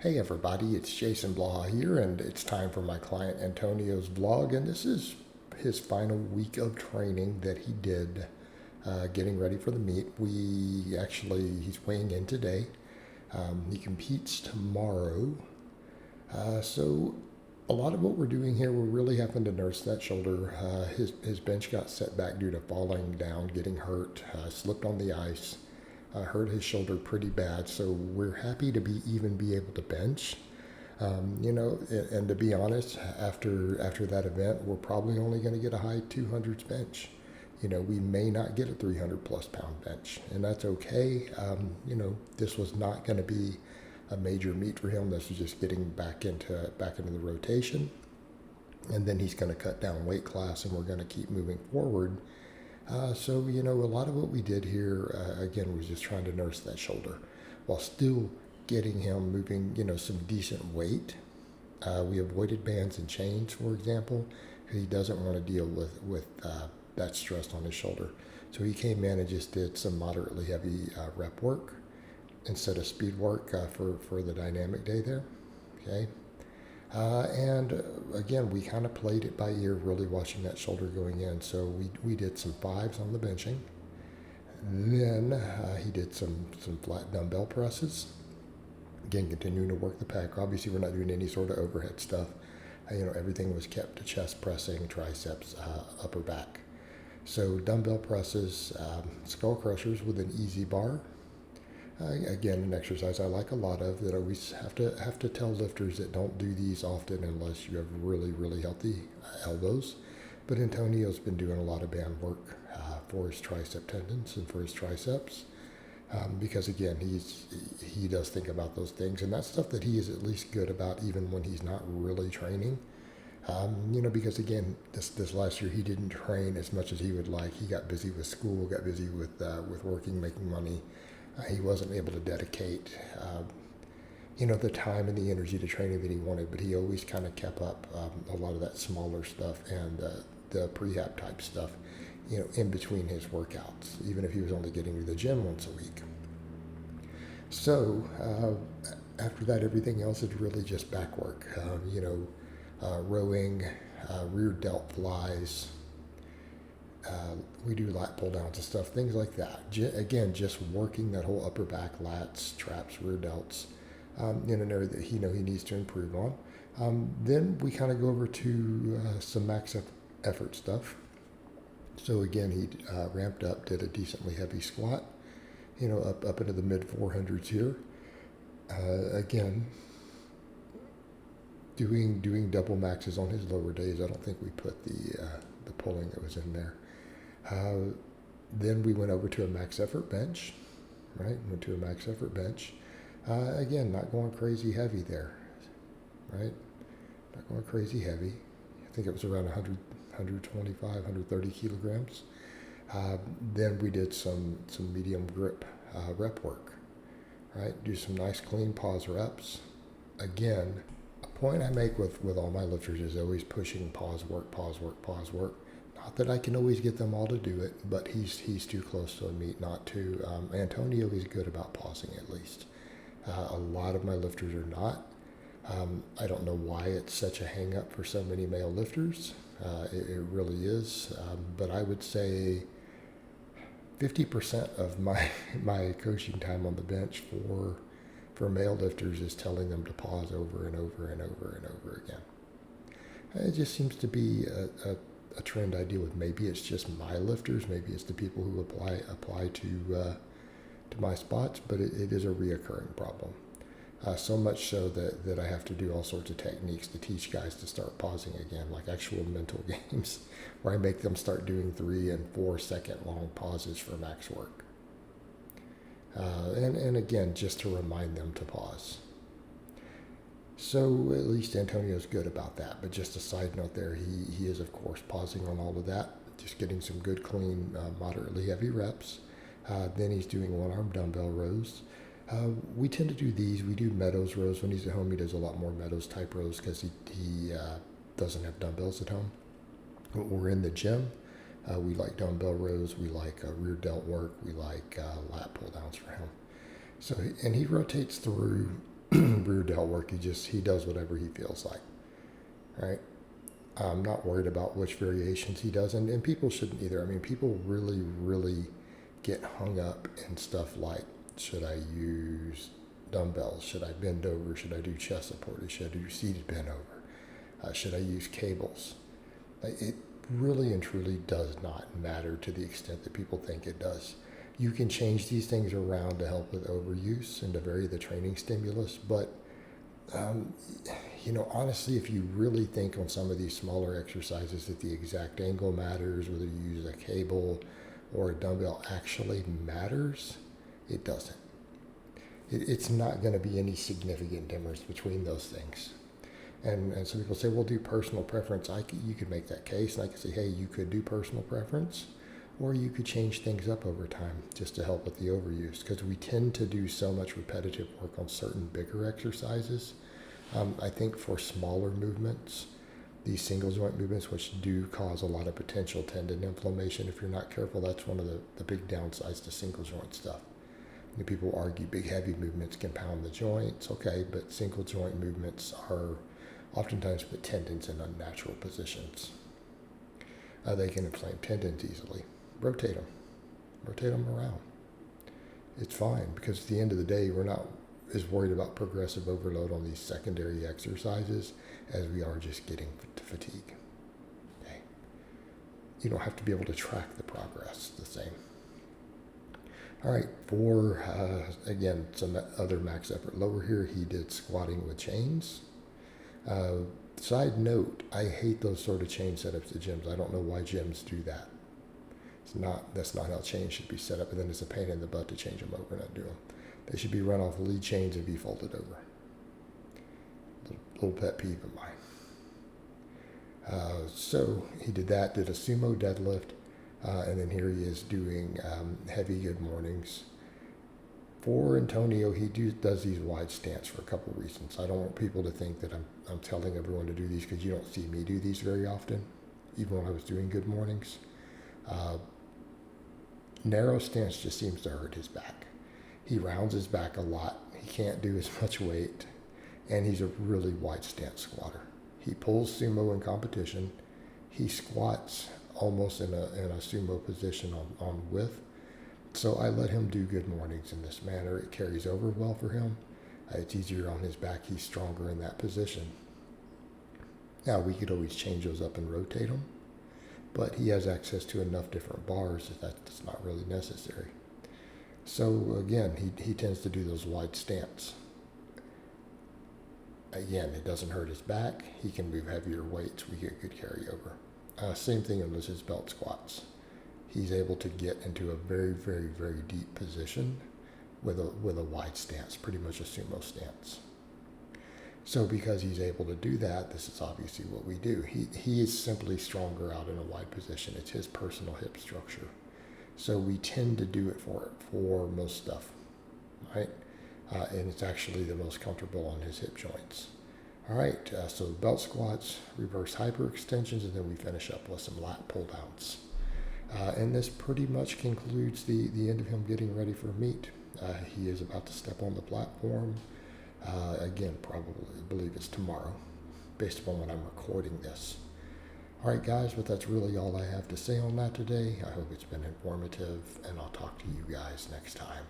Hey everybody, it's Jason Blaha here, and it's time for my client Antonio's vlog, and this is his final week of training that he did, getting ready for the meet. He's weighing in today. He competes tomorrow. So a lot of what we're doing here, we're really having to nurse that shoulder. His bench got set back due to falling down, getting hurt, slipped on the ice, hurt his shoulder pretty bad. So we're happy to be able to bench. And to be honest, after that event, we're probably only going to get a high 200s bench. We may not get a 300 plus pound bench, and that's okay. This was not going to be a major meet for him. This was just getting back into the rotation, and then he's going to cut down weight class, and we're going to keep moving forward. So a lot of what we did here again was just trying to nurse that shoulder while still getting him moving, some decent weight. We avoided bands and chains, for example, because he doesn't want to deal with that stress on his shoulder. So he came in and just did some moderately heavy rep work instead of speed work for the dynamic day there. Okay. And again, we kind of played it by ear, really watching that shoulder going in. So we did some fives on the benching. Then he did some flat dumbbell presses. Again, continuing to work the pack. Obviously, we're not doing any sort of overhead stuff. Everything was kept to chest pressing, triceps, upper back. So dumbbell presses, skull crushers with an easy bar. Again, an exercise I like a lot of, that I always have to tell lifters that don't do these often unless you have really, really healthy elbows. But Antonio's been doing a lot of band work for his tricep tendons and for his triceps. Because again, he does think about those things, and that's stuff that he is at least good about even when he's not really training. Because again, this last year he didn't train as much as he would like. He got busy with school, got busy with working, making money. He wasn't able to dedicate, the time and the energy to training that he wanted. But he always kind of kept up a lot of that smaller stuff and the prehab type stuff, in between his workouts, even if he was only getting to the gym once a week. So after that, everything else is really just back work. Rowing, rear delt flies. We do lat pull downs and stuff, things like that. Again, just working that whole upper back, lats, traps, rear delts, in an area that he needs to improve on. Then we kind of go over to some max effort stuff. So again, he ramped up, did a decently heavy squat, up into the mid 400s here. Again, doing double maxes on his lower days. I don't think we put the pulling that was in there. Then we went over to a max effort bench, right? Went to a max effort bench. Again, not going crazy heavy there, right? Not going crazy heavy. I think it was around 125, 130 kilograms. Then we did some medium grip rep work, right? Do some nice clean pause reps. Again, a point I make with all my lifters is always pushing pause work, pause work, pause work. Not that I can always get them all to do it, but he's too close to a meet not to. Antonio is good about pausing at least. A lot of my lifters are not. I don't know why it's such a hang up for so many male lifters. It really is. But I would say 50% of my coaching time on the bench for male lifters is telling them to pause over and over and over and over again. It just seems to be a trend I deal with. Maybe it's just my lifters. Maybe it's the people who apply to my spots, but it is a reoccurring problem. So much so that I have to do all sorts of techniques to teach guys to start pausing again, like actual mental games, where I make them start doing 3 and 4 second long pauses for max work. And again, just to remind them to pause. So at least Antonio's good about that. But just a side note there, he is of course pausing on all of that, just getting some good, clean, moderately heavy reps. Then he's doing one-arm dumbbell rows. We tend to do these. We do Meadows rows. When he's at home, he does a lot more Meadows type rows because he doesn't have dumbbells at home. When we're in the gym, we like dumbbell rows. We like rear delt work. We like lat pull downs for him. So, and he rotates through rear delt work. He does whatever he feels like, right? I'm not worried about which variations he does, and people shouldn't either. I mean, people really get hung up in stuff like, should I use dumbbells? Should I bend over? Should I do chest supported? Should I do seated bend over? Should I use cables? It really and truly does not matter to the extent that people think it does. You can change these things around to help with overuse and to vary the training stimulus, but honestly, if you really think on some of these smaller exercises that the exact angle matters, whether you use a cable or a dumbbell actually matters, it doesn't. It's not going to be any significant difference between those things. And some people say, well, do personal preference. You could make that case, and I could say, hey, you could do personal preference, or you could change things up over time just to help with the overuse, because we tend to do so much repetitive work on certain bigger exercises. I think for smaller movements, these single joint movements, which do cause a lot of potential tendon inflammation if you're not careful, that's one of the big downsides to single joint stuff. People argue big heavy movements can pound the joints, okay, but single joint movements are oftentimes put tendons in unnatural positions. They can inflame tendons easily. Rotate them around. It's fine, because at the end of the day, we're not as worried about progressive overload on these secondary exercises as we are just getting to fatigue. Okay. You don't have to be able to track the progress the same. All right, for, again, some other max effort lower here, he did squatting with chains. Side note, I hate those sort of chain setups at gyms. I don't know why gyms do that. That's not how chains should be set up, and then it's a pain in the butt to change them over and undo them. They should be run off lead chains and be folded over. Little pet peeve of mine. So he did that, did a sumo deadlift, and then here he is doing heavy good mornings. For Antonio, he does these wide stance for a couple of reasons. I don't want people to think that I'm telling everyone to do these, because you don't see me do these very often, even when I was doing good mornings. Narrow stance just seems to hurt his back. He rounds his back a lot. He can't do as much weight, and he's a really wide stance squatter. He pulls sumo in competition. He squats almost in a sumo position on width. So I let him do good mornings in this manner. It carries over well for him. It's easier on his back. He's stronger in that position. Now, we could always change those up and rotate them, but he has access to enough different bars that's not really necessary. So again, he tends to do those wide stance. Again, it doesn't hurt his back. He can move heavier weights. We get good carryover. Same thing with his belt squats. He's able to get into a very, very, very deep position with a wide stance, pretty much a sumo stance. So because he's able to do that, this is obviously what we do. He is simply stronger out in a wide position. It's his personal hip structure. So we tend to do it for most stuff, right? And it's actually the most comfortable on his hip joints. All right, so belt squats, reverse hyperextensions, and then we finish up with some lat pull downs. And this pretty much concludes the end of him getting ready for meet. He is about to step on the platform. Again, probably believe it's tomorrow, based upon when I'm recording this. All right, guys, but that's really all I have to say on that today. I hope it's been informative, and I'll talk to you guys next time.